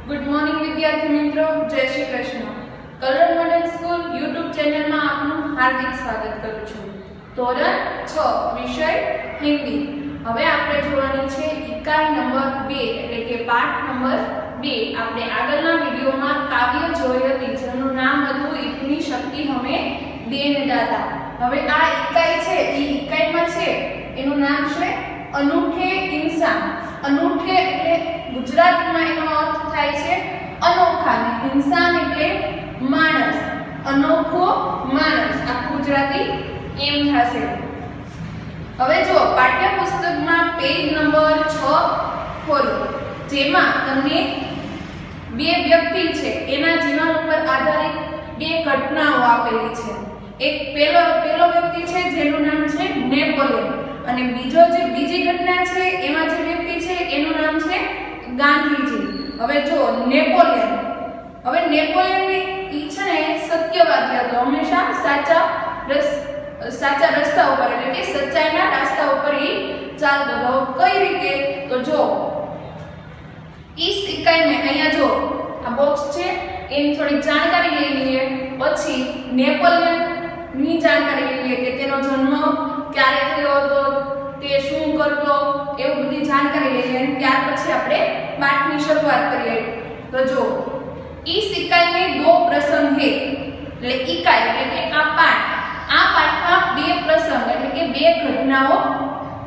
Good morning विद्यार्थी मित्रों, जय Shri Krishna. Colour model school YouTube channel में आपनु हार्दिक स्वागत करूं छुं। ધોરણ 6 વિષય હિન્દી। હવે આપણે જોવાની છે ઇકાઈ નંબર 2 એટલે કે પાઠ નંબર 2। આપણે આગળના વિડિયોમાં કાવ્ય જોઈ હતી જેનું નામ હતું ઇતની શક્તિ હમે દેન દાતા। હવે આ ઇકાઈ છે એ ઇકાઈમાં છે એનું નામ છે અનૂઠે ઇન્સાન। અનૂઠે એટલે ગુજરાતીમાં એનો અર્થ થાય છે અનોખા ને ઇન્સાન એટલે માણસ। અનોખો માણસ આ ગુજરાતી એમ થશે। હવે જો પાઠ્યપુસ્તકમાં પેજ નંબર 6 ખોલો, જેમાં તમને બે વ્યક્તિ છે એના જીવન ઉપર આધારિત બે ઘટનાઓ આપેલી છે। એક પહેલો વ્યક્તિ છે જેનું નામ છે નેપોલિયન અને બીજી ઘટના છે એમાં જે વ્યક્તિ છે એનું નામ છે ગાંધીજી। હવે જો નેપોલિયનની ઈ છે ને સત્યવાદી હતો, હંમેશા સાચા રસ્તા ઉપર એટલે કે સચ્ચાઈના રસ્તા ઉપર ઈ ચાલતો હતો। કઈ રીતે તો જો इस इकाई में અહીંયા જો આ બોક્સ છે એની થોડી જાણકારી લઈ લઈએ, પછી નેપોલિયન ની જાણકારી લઈ લઈએ કે તેનો જન્મ ક્યારે થયો હતો, તે શું કરતો, એવું બધી જાણકારી લઈ લઈએ। ત્યાર પછી આપણે પાઠની શરૂઆત કરીએ। તો જો इस इकाई में दो प्रसंग है એટલે इकाई એટલે કે આ પાઠમાં બે પ્રસંગ એટલે કે બે ઘટનાઓ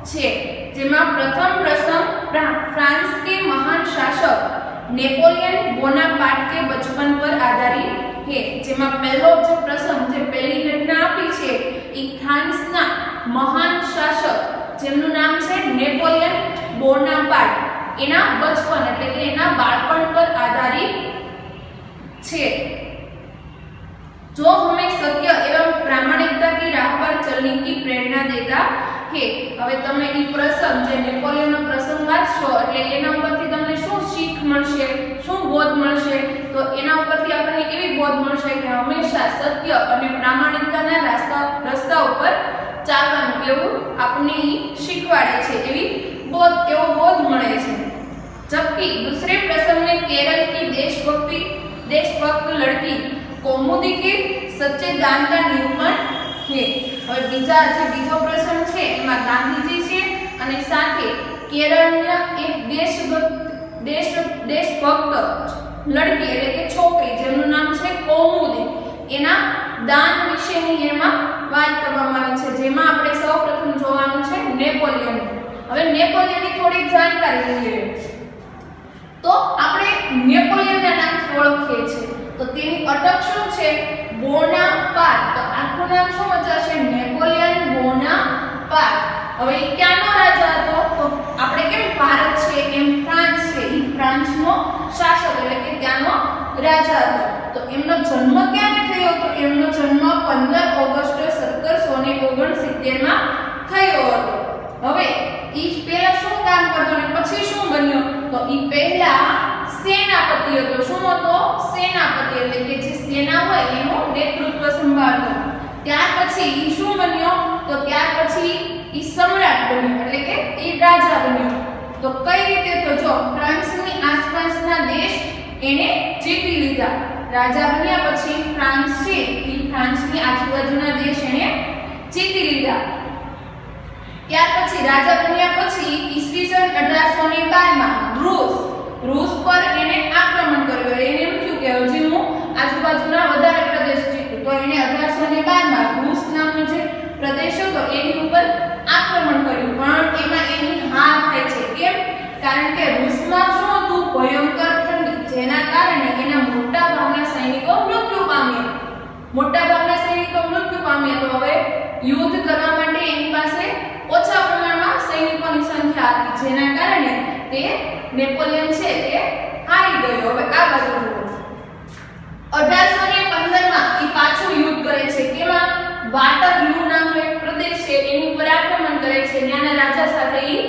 છે, જેમાં પ્રથમ प्रसंग फ्रांस के महान शासक नेपोलियन बोनापार्ट के बचपन पर आधारित है। जेमा पहलो जो प्रसंग जे पहली घटना आपी छे ई फ्रांसना महान शासक जेमनुं नाम छे नेपोलियन बोनापार्ट एना बचपन એટલે કે એના બાળપણ પર આધારિત छे। जो हमें सत्य एवं प्रामाणिकता की राह पर चलने की प्रेरणा देता है। હવે તમે ઈ પ્રસંગ જે નેપોલિયનનો પ્રસંગ વાંચશો એટલે એના ઉપરથી તમને શું શીખ મળશે, શું બોધ મળશે, તો એના ઉપરથી આપણને એવી બોધ મળશે કે હંમેશા સત્ય અને પ્રામાણિકતાના રસ્તા ઉપર ચાલવાનું એવું આપણને ઈ શીખવાડે છે, એવો બોધ મળે છે। जबकि दूसरे प्रसंग में केरल की देशभक्त लड़की कौमुदी के सच्चे दान का निरूपण है। और बीजो प्रसंग छे एमां गांधीजी छे अने साथे केरलना एक देशभक्त लड़की એટલે કે છોકરી જેમનું નામ છે કૌમુદી એના દાન વિશેની એમાં વાત કરવામાં આવી છે, જેમાં આપણે સૌપ્રથમ જોવાનું છે નેપોલિયન। હવે નેપોલિયનની થોડીક જાણકારી લઈએ તો આપણે નેપોલિયનના નામથી ઓળખીએ છીએ, તો તેની અટક શું છે બોનાપાર્ટ। તો આખું નામ શું વચાશે નેપોલિયન બોનાપાર્ટ। હવે ઈ ક્યાંનો રાજા હતો તો આપણે કેમ ભારત છે એમ ફ્રાન્સ છે, ઈ ફ્રાન્સનો શાસક એટલે કે ત્યાંનો રાજા હતો। તો એમનો જન્મ ક્યારે થયો તો એમનો જન્મ 15 ઓગસ્ટ 1769 માં થયો હતો। હવે ઈ પહેલા શું કામ કરતો અને પછી શું બન્યો તો ઈ પહેલા સેનાપતિ હતો। શું હતો સેનાપતિ એટલે કે જે સેના હોય એનું નેતૃત્વ સંભાળતો। ત્યાર પછી ઈ શું બન્યો તો ત્યાર પછી ઈ સમ્રાટ બન્યો એટલે કે ઈ રાજા બન્યો। તો કઈ રીતે તો જો ફ્રાન્સની આસપાસના દેશ એને જીતી લીધા। રાજા બન્યા પછી ફ્રાન્સ છે ઈ ફ્રાન્સની આજુબાજુના દેશ એને જીતી લીધા। ત્યાર પછી રાજા બન્યા પછી ઈસવીસન 1812 માં રૂસ પર એને આક્રમણ કર્યું। એને એમ થયું કે હજી હું આજુબાજુના વધારે પ્રદેશ જીતું, તો એને 1812 માં રૂસ નામનો જે પ્રદેશ હતો એની ઉપર આક્રમણ કર્યું, પણ એમાં એની હાર થાય છે। કેમ? કારણ કે રૂસમાં શું હતું ભયંકર ઠંડી, જેના કારણે એના મોટાભાગના સૈનિકો મૃત્યુ પામ્યા। તો હવે યુદ્ધ કરવા માટે એની પાસે ઓછા પ્રમાણમાં સૈનિકોની સંખ્યા હતી, જેના કારણે તે નેપોલિયન છે તે હારી ગયો। હવે આ બાજુ 1815 માં ઈ પાછું યુદ્ધ કરે છે, કેમાં વાટરલૂ નામનો એક પ્રદેશ છે એની ઉપર આક્રમણ કરે છે, ત્યાંના રાજા સાથે ઈ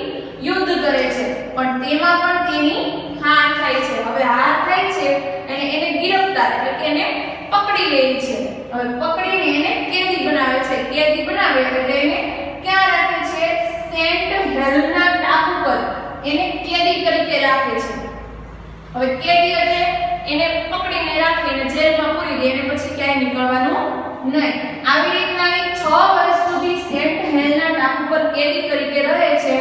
યુદ્ધ કરે છે, પણ તેમાં પણ તેની હાર થાય છે। હવે હાર થાય છે અને એને ગિરફતાર એટલે કે એને પકડી લે છે। હવે પકડીને એને કેદી બનાવે છે, કેદી બનાવે એટલે એને ક્યાં રાખે છે સેન્ટ હેલના ટાપુ પર એને કેદી તરીકે રાખે છે। હવે કેદી એટલે એને પકડીને રાખે અને જેલમાં પૂરી દે અને પછી ક્યાંય નીકળવાનું નહીં. આવી રીતના એ 6 વર્ષ સુધી સેન્ટ હેલના ટાપુ પર કેદી તરીકે રહે છે.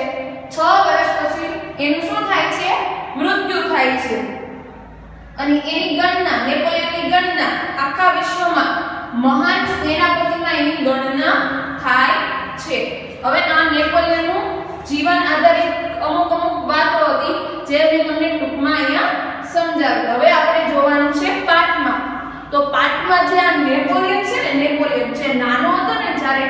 6 વર્ષ પછી એનું શું થાય છે? મૃત્યુ થાય છે. અને એની ગણના, નેપોલિયનની ગણના આખા વિશ્વમાં મહાન સેનાપતિમાં એની ગણના થાય છે. હવે આ નેપોલિયનનું જીવન આધારિત અમુક વાતો હતી જે મેં તમને ટૂંકમાં અહીંયા સમજાવી. હવે આપણે જોવાનું છે પાઠમાં. તો પાઠમાં જે આ નેપોલિયન છે ને, નેપોલિયન જે નાનો હતો ને જ્યારે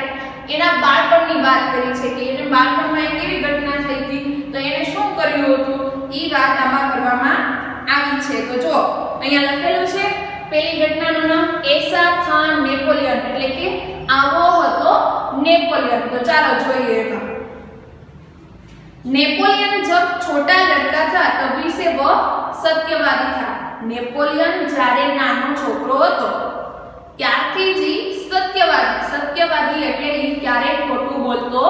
એના બાળપણની વાત કરી છે કે એને બાળપણમાં એક એવી ઘટના થઈ હતી તો એને શું કર્યું હતું એ વાત આમાં કરવામાં આવી છે. તો જો અહીંયા લખેલું છે પહેલી ઘટનાનું નામ એસા થા નેપોલિયન, એટલે કે આવો હતો नेपोलियन. तो चलो જોઈએ. नेपोलियन जब छोटा लड़का था तभी से वह सत्यवादी था. नेपोलियन જ્યારે નાનો છોકરો હતો ત્યારથી જ સત્યવાદી એટલે એ ક્યારેય ખોટું બોલતો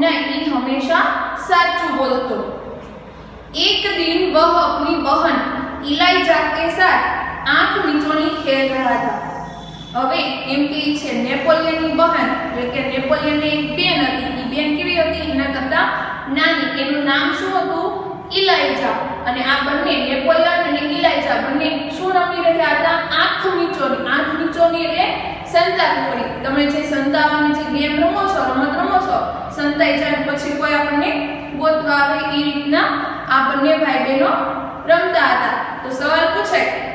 નહીં, એ હંમેશા સાચું બોલતો. एक दिन वह अपनी बहन इलाइजा के साथ आंख मिचोनी खेल रहा था. હવે એમ કે છે નેપોલિયનની બહેન એટલે કે નેપોલિયનની એક બેન હતી. એ બેન કેવી હતી? એના કરતા નાની. એનું નામ શું હતું? ઇલાઇજા. અને આ બંને નેપોલિયન અને ઇલાઇજા બંને શું રમી રહ્યા હતા? આંખ મિચોની. આંખ મિચોની એટલે સંતાકુકડી. તમે જે સંતાવાની જે ગેમ રમો છો, રમત રમો છો, સંતાઈ જાય પછી કોઈ આપણને ગોતવા આવે, એ રીતના આ બંને ભાઈ બહેનો રમતા હતા. તો સવાલ પૂછાય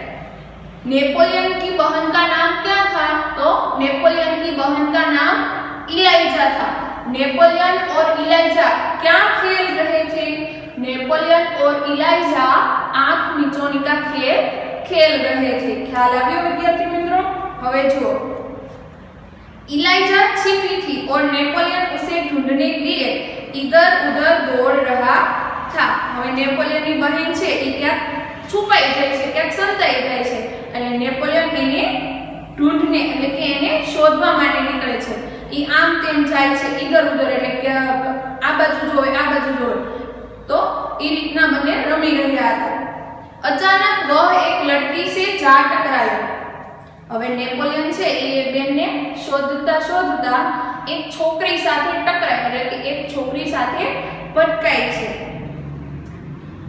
नेपोलियन की बहन का नाम क्या था? तो नेपोलियन की बहन का नाम इलाइजा था. नेपोलियन और इलाइजा क्या खेल रहे थे? नेपोलियन और इलाइजा आंख मिचोनी का खेल रहे थे. ख्याल આવ્યો વિદ્યાર્થી મિત્રો? હવે જો इलाइजा छिपी थी और नेपोलियन उसे ढूंढने के लिए इधर उधर दौड़ रहा था. હવે નેપોલિયનની બહેન છે એ ક્યાંક છુપાઈ જાય છે, ક્યાંક સંતાઈ જાય છે અને નેપોલિયન એને ઢૂંઢને એટલે કે એને શોધવા માટે નીકળે છે. એ આમ તેમ જાય છે, ઇધર ઉધર એટલે કે આ બાજુ જોવે, આ બાજુ જોવે. તો એ રીતના બંને રમી રહ્યા હતા. અચાનક વહ એક લડકી સે જા ટકરાયો. હવે નેપોલિયન છે એ બેનને શોધતા એક છોકરી સાથે ટકરાય એટલે કે એક છોકરી સાથે ભટકાય છે.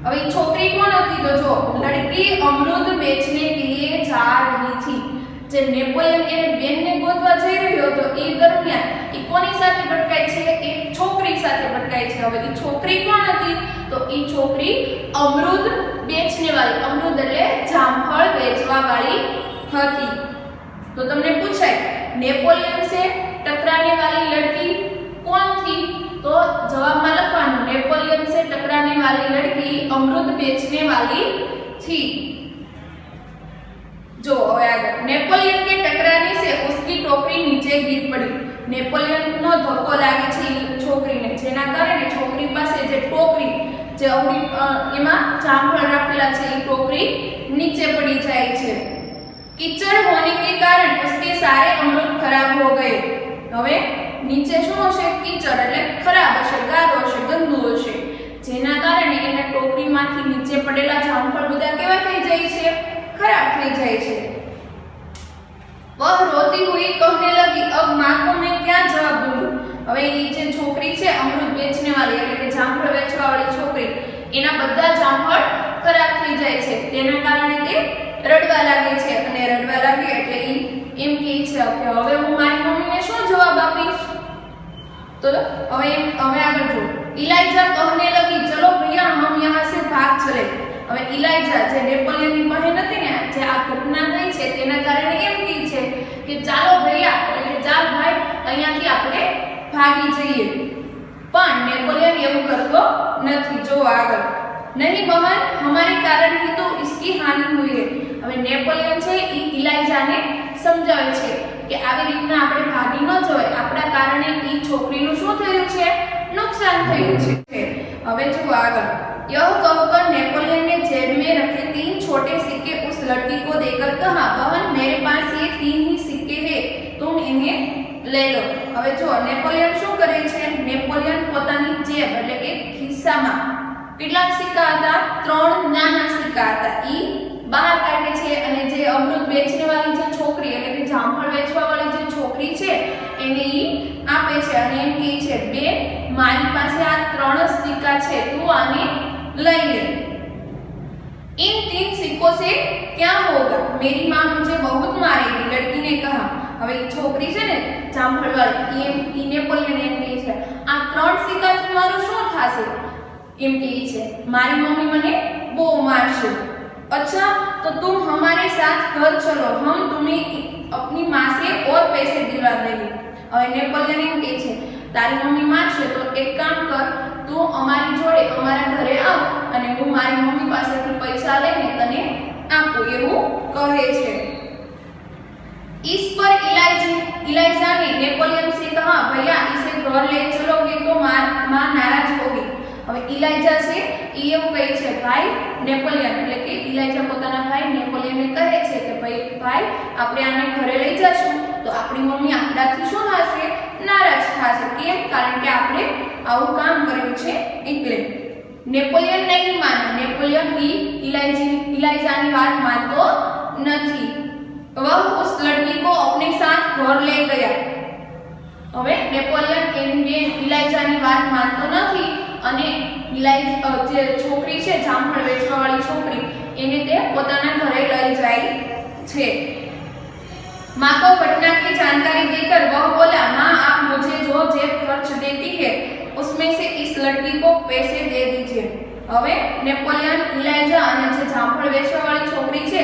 अब ये छोकरी कौन होती? तो जो लड़की अमरूद बेचने के लिए जा रही थी. जे नेपोलियन એને બેનને ગોતવા જઈ રહ્યો હતો એ દરમિયાન એ કોની સાથે ભટકાય છે? એક છોકરી સાથે ભટકાય છે. હવે એ છોકરી કોણ હતી? તો એ છોકરી અમરૂદ બેચને વાળી, અમરૂદ એટલે જામફળ વેચવા વાળી હતી. તો તમને પૂછાય नेपोलियन से टकराने वाली लड़की कौन थी? तो जवाब में लखवानुं नेपोलियन से टकराने वाली लड़की अमरूद बेचने वाली थी. जो नेपोलियन के टकराने से उसकी टोकरी नीचे गिर पड़ी. नेपोलियन नो धक्को लागे છે છોકરીને, જેના કારણે છોકરી પાસે જે ટોકરી જે અવળી એમાં જામફળ રાખેલા છે એ ટોકરી નીચે પડી જાય છે. कीचड़ होने के कारण उसके सारे अमरूद खराब हो गए. હવે નીચે શું હશે? કીચડ એટલે ખરાબ હશે, ગારો હશે, ગંદુ હશે, જેના કારણે એના ટોકરીમાંથી નીચે પડેલા જામફળ બધા કેવા થઈ જાય છે? ખરાબ થઈ જાય છે. वह रोती हुई कहने लगी अब मां को मैं क्या जवाब दूं? હવે એ જે છોકરી છે અમૃત વેચને વાળી એટલે કે જામફળ વેચવા વાળી છોકરી, એના બધા જામફળ ખરાબ થઈ જાય છે. તેના કારણે તે રડવા લાગે છે અને રડવા લાગે એટલે એ એમ કહે છે કે હવે હું મારી મમ્મીને શું જવાબ આપીશ? तो હવે આગળ જો इलाइजा कहने लगी चलो भैया हम यहाँ से भाग चले. હવે ઇલાઇજા જે નેપોલિયનની બહેન હતી ને, જે આ ઘટના થઈ છે તેના કારણે એમ કહે છે કે ચાલો ભૈયા એટલે કે ચાલ ભાઈ અહીંયાથી આપણે ભાગી જઈએ. પણ નેપોલિયન એવું કરતો નથી. જો આગળ नहीं बहन हमारे कारण ही तो इसकी हानि हुई है. હવે નેપોલિયન છે એ ઇલાઇજાને સમજાવે છે કે આવી રીતના આપણે ભાગી ન જવાય, આપણા કારણે એ છોકરીનું શું થયું છે? નુકસાન થયું છે. હવે જો આગળ यह कहकर नेपोलियन ने जेब में रखे 3 छोटे सिक्के उस लड़की को देकर कहा बहन मेरे पास ये 3 ही सिक्के हैं, तुम इन्हें ले लो. હવે જો નેપોલિયન શું કરે છે? નેપોલિયન પોતાની જેબ એટલે કે ખિસ્સામાં કેટલા સિક્કા હતા? 3 નાના સિક્કા હતા. ઈ બહાર કાઢે છે અને જે અમૃત વેચને વાળી જે છોકરી એટલે કે જામફળ વેચવા વાળી જે છોકરી છે એને ઈ આપે છે અને એમ કહે છે બેન મારી પાસે આ 3 જ સિક્કા છે તું આને લઈ લે। इन 3 सिक्कों से क्या होगा? मेरी माँ मुझे बहुत मारेगी, लड़की ने कहा। હવે ઈ છોકરી છે ને જામફળ વાળી ઈ નેપોલિયન એમ કહે છે આ 3 સિક્કાથી મારું શું થશે? એમ કહે છે મારી મમ્મી મને બહુ મારશે। अच्छा तो तुम हमारे साथ घर चलो, हम तुम्हें अपनी माँ से और पैसे दिलवा देंगे। હવે નેપોલિયન એમ કહે છે તારી મમ્મી મારશે તો એક કામ કર તું અમારી જોડે અમારા ઘરે આવ અને હું મારી મમ્મી પાસેથી પૈસા લઈને તને આપું એવું કહે છે। इस पर इलाइजा ने नेपोलियन से कहा भैया इसे घर ले चलोगे तो माँ नाराज होगी। હવે ઇલાઇજા છે ઈ એવું કહે છે ભાઈ નેપોલિયન એટલે કે ઇલાઇજા પોતાના ભાઈ નેપોલિયનને કહે છે કે ભાઈ આપણે આને ઘરે લઈ જશું તો આપણી મમ્મી આપણાથી શું થશે? નારાજ થશે। કેમ? કારણ કે આપણે આવું કામ કર્યું છે એટલે। નેપોલિયન નહીં માને, નેપોલિયન ही इलाइजाની વાત માનતો નથી। वह उस लड़की को अपने साथ घर ले गया। હવે નેપોલિયન એમને ઇલાઇજાની વાત માનતો નથી અને જે છોકરી છે જામફળ વેચવા વાળી છોકરી એને તે પોતાના ઘરે લઈ જાય છે। माँ को घटना की जानकारी देकर वह बोला माँ आप मुझे जो जेब खर्च देती है उसमें से इस लड़की को पैसे दे दीजिए। હવે નેપોલિયન ઇલાઇજા અને જે જામફળ વેચવા વાળી છોકરી છે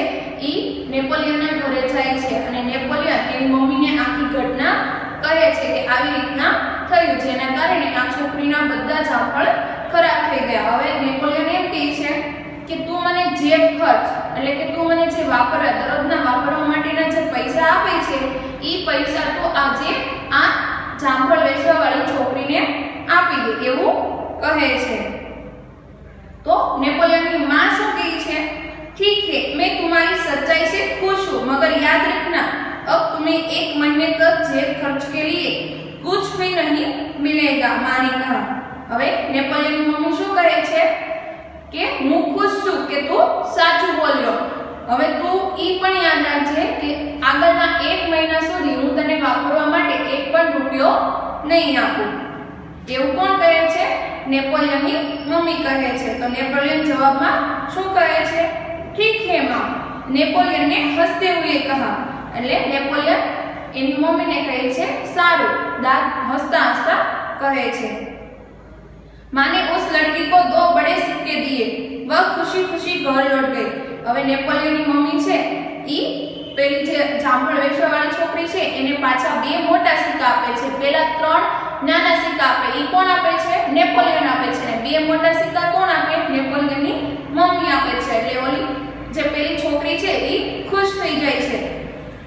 ઈ નેપોલિયનના ઘરે જાય છે અને નેપોલિયન એની મમ્મીને આખી ઘટના કહે છે કે આવી રીતના થયું જેના કારણે આ છોકરીના બધા જામફળ ખરાબ થઈ ગયા। હવે નેપોલિયન એમ કહે છે કે તું મને જેબ ખર્ચ એટલે કે તું મને જે વાપરવા દરરોજના વાપરવા માટેના જે પૈસા આપે છે ઈ પૈસા તું આજે આ જામફળ વેચવા વાળી છોકરીને આપી દે એવું કહે છે। तो नेपोलियन की माँ शो कही है ठीक है मैं तुम्हारी सच्चाई से खुश हूँ मगर याद रखना अब तुम्हें 1 महीने तक जेब खर्च के लिए कुछ भी नहीं मिलेगा। माँ ने कहा। હવે નેપોલિયન ની મમ્મી શું કહે છે કે હું ખુશ છું કે તું સાચું બોલ્યો। હવે તું ઈ પણ યાદ રાખજે કે આગળના 1 મહિના સુધી હું તને વાપરવા માટે 1 પણ રૂપિયો નહીં આપું એવું કોણ કહે છે? નેપોલિયનની મમ્મી કહે છે। તો નેપોલિયન જવાબમાં શું કહે છે? ठीक है माँ। નેપોલિયન ने हंसते हुए कहा એટલે નેપોલિયન એની મમ્મીને કહે છે સારું દાંત હસતા હસતા કહે છે। माँ ने उस लड़की को 2 बड़े सिक्के दिए, वह खुशी खुशी घर लौट गई। હવે નેપોલિયનની મમ્મી છે ઈ પેલી જે જામફળ વેચવા વાળી છોકરી છે એને પાછા 2 મોટા સિક્કા આપે છે। પેલા 3 નાના સિક્કા આપે ઈ કોણ આપે છે? નેપોલિયન આપે છે અને 2 મોટા સિક્કા કોણ આપે? નેપોલિયનની મમ્મી આપે છે। એટલે ઓલી જે પેલી છોકરી છે ઈ ખુશ થઈ જાય છે।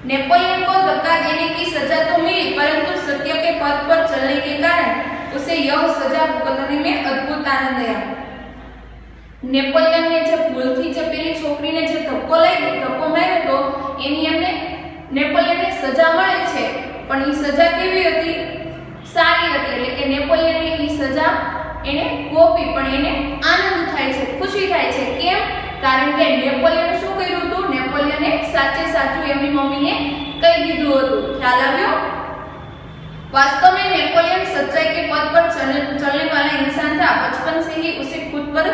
नेपोलियन को धक्का देने की सजा तो मिली परंतु सत्य के पथ पर चलने के कारण उसे यह सजा भुगतने में अद्भुत आनंद आया। નેપોલિયન ને જે ભૂલથી જે પેલી છોકરીને જે ધક્કો માર્યો તો એની એમને નેપોલિયનને સજા મળે છે પણ ઈ સજા કેવી હતી? સારી હતી। એટલે કે નેપોલિયનને ઈ સજા એને ગોપી પણ એને આનંદ થાય છે, ખુશી થાય છે। કેમ? કારણ કે નેપોલિયને શું કર્યું હતું? નેપોલિયને સાચે સાચું એમની મમ્મીને કહી દીધું હતું। ખ્યાલ આવ્યો? वास्तव में नेपोलियन सच्चाई के पथ पर चलने वाला इंसान था। बचपन से ही उसे खुद पर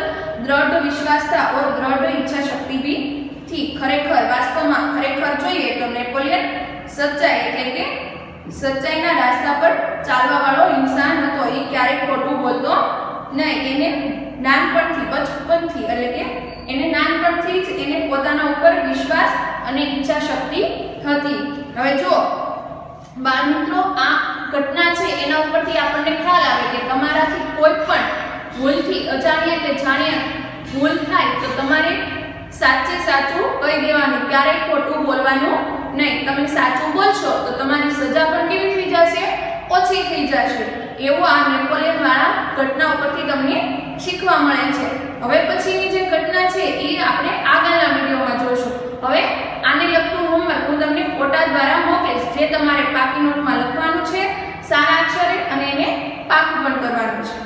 दृढ़ विश्वास था और दृढ़ इच्छा शक्ति भी थी। खरेखर वास्तव में खरेखर જોઈએ તો નેપોલિયન સચ્ચાઈ એટલે કે સચ્ચાઈના રાસ્તા પર ચાલવા વાળો ઇન્સાન હતો। એ ક્યારેય ખોટું બોલતો નહીં। એને નાનપણથી બચપનથી એટલે કે એને નાનપણથી જ એને પોતાના ઉપર વિશ્વાસ અને ઈચ્છા શક્તિ હતી। હવે જો બાળ મિત્રો આ ઘટના છે એના ઉપરથી આપણને ખ્યાલ આવે કે તમારાથી કોઈ પણ ભૂલથી અજાણ્યા કે જાણ્યા ભૂલ થાય તો તમારે સાચે સાચું કહી દેવાનું, ક્યારેય ખોટું બોલવાનું નહીં। તમે સાચું બોલશો તો તમારી સજા પણ કેવી થઈ જશે? ઓછી થઈ જશે। એવું આ નેપોલિયન વાળા ઘટના ઉપરથી તમને શીખવા મળે છે। હવે પછીની જે ઘટના છે એ આપણે આગળના વિડીયોમાં જોઈશું। હવે આને લગતું હોમવર્ક હું તમને ફોટા દ્વારા મોકલીશ જે તમારે પાકી નોટમાં લખવાનું છે સારા અક્ષરે અને એને પાકું પણ કરવાનું છે।